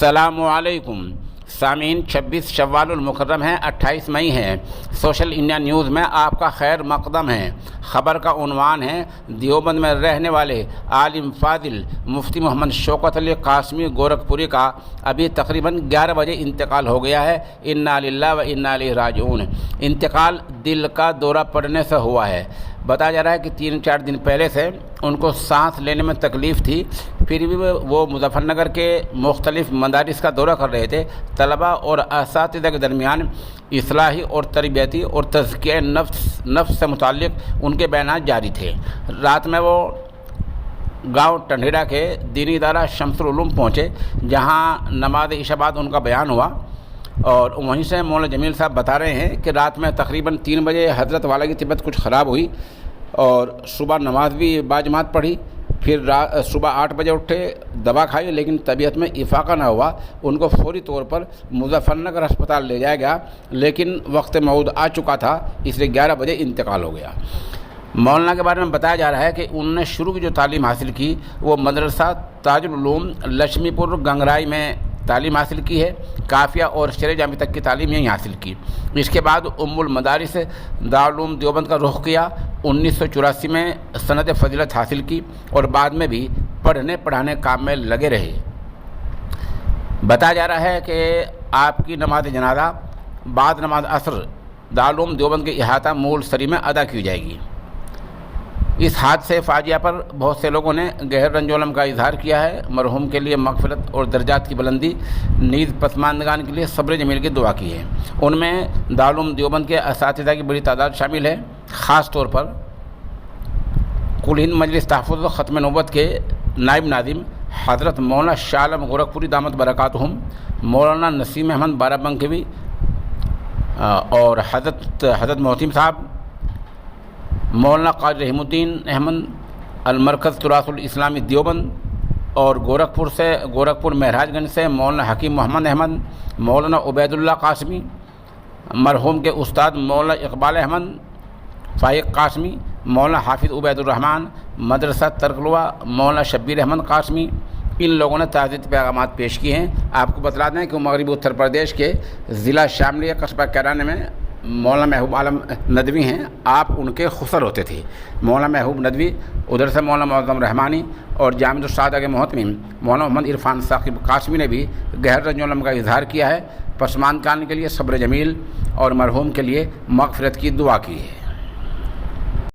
السلام علیکم سامعین، 26 شوال المکرم ہے، 28 مئی ہے۔ سوشل انڈیا نیوز میں آپ کا خیر مقدم ہے۔ خبر کا عنوان ہے: دیوبند میں رہنے والے عالم فاضل مفتی محمد شوکت علی قاسمی گورکھپوری کا ابھی تقریباً 11 بجے انتقال ہو گیا ہے۔ انا للہ و انا الیہ راجعون۔ انتقال دل کا دورہ پڑنے سے ہوا ہے۔ بتایا جا رہا ہے کہ 3-4 دن پہلے سے ان کو سانس لینے میں تکلیف تھی، پھر بھی وہ مظفر نگر کے مختلف مدارس کا دورہ کر رہے تھے۔ طلبہ اور اساتذہ کے درمیان اصلاحی اور تربیتی اور تزکیہ نفس سے متعلق ان کے بیانات جاری تھے۔ رات میں وہ گاؤں ٹنڈیرا کے دینی ادارہ شمس العلوم پہنچے، جہاں نماز عشاء بعد ان کا بیان ہوا، اور وہیں سے مولانا جمیل صاحب بتا رہے ہیں کہ رات میں تقریباً 3 بجے حضرت والا کی طبیعت کچھ خراب ہوئی، اور صبح نماز بھی باجماعت پڑھی، پھر صبح 8 بجے اٹھے، دوا کھائی، لیکن طبیعت میں افاقہ نہ ہوا۔ ان کو فوری طور پر مظفر نگر ہسپتال لے جایا گیا، لیکن وقت موعود آ چکا تھا، اس لیے 11 بجے انتقال ہو گیا۔ مولانا کے بارے میں بتایا جا رہا ہے کہ انہوں نے شروع کی جو تعلیم حاصل کی وہ مدرسہ تاج العلوم لچھمی پور گنگرائی میں تعلیم حاصل کی ہے۔ کافیہ اور شرعی جامع تک کی تعلیم یہیں حاصل کی۔ اس کے بعد ام المدارس دارالعلوم دیوبند کا رخ کیا۔ 1984 میں سند فضیلت حاصل کی، اور بعد میں بھی پڑھنے پڑھانے کام میں لگے رہے۔ بتایا جا رہا ہے کہ آپ کی نماز جنازہ بعد نماز عصر دارالعلوم دیوبند کے احاطہ مول سری میں ادا کی جائے گی۔ اس حادثے فاجعہ پر بہت سے لوگوں نے گہر رنج و الم کا اظہار کیا ہے۔ مرحوم کے لیے مغفرت اور درجات کی بلندی، نیز پسماندگان کے لیے صبر جمیل کی دعا کی ہے۔ ان میں دارالعلوم دیوبند کے اساتذہ کی بڑی تعداد شامل ہے، خاص طور پر کل ہند مجلس تحفظ و ختم نبوت کے نائب ناظم حضرت مولانا شاہ عالم گورکھپوری دامت برکاتہم، مولانا نسیم احمد بارہ بنکوی، اور حضرت محتم صاحب، مولانا قاضی رحیم الدین احمد المرکز تراث الاسلامی دیوبند، اور گورکھپور مہراج گنج سے مولانا حکیم محمد احمد، مولانا عبید اللہ قاسمی، مرحوم کے استاد مولانا اقبال احمد فائق قاسمی، مولانا حافظ عبید الرحمن، مدرسہ ترکلوا مولانا شبیر احمد قاسمی، ان لوگوں نے تعزیتی پیغامات پیش کیے ہیں۔ آپ کو بتلا دیں کہ وہ مغربی اتر پردیش کے ضلع شاملی قصبہ کیرانے میں مولانا محبوب عالم ندوی ہیں، آپ ان کے خسر ہوتے تھے۔ مولانا محبوب ندوی، ادھر سے مولانا معظم رحمانی، اور جامع السعادہ کے محتمم مولانا محمد عرفان ثاقب قاسمی نے بھی گہر رنج و الم کا اظہار کیا ہے، پسماندگان کے لیے صبر جمیل اور مرحوم کے لیے مغفرت کی دعا کی ہے۔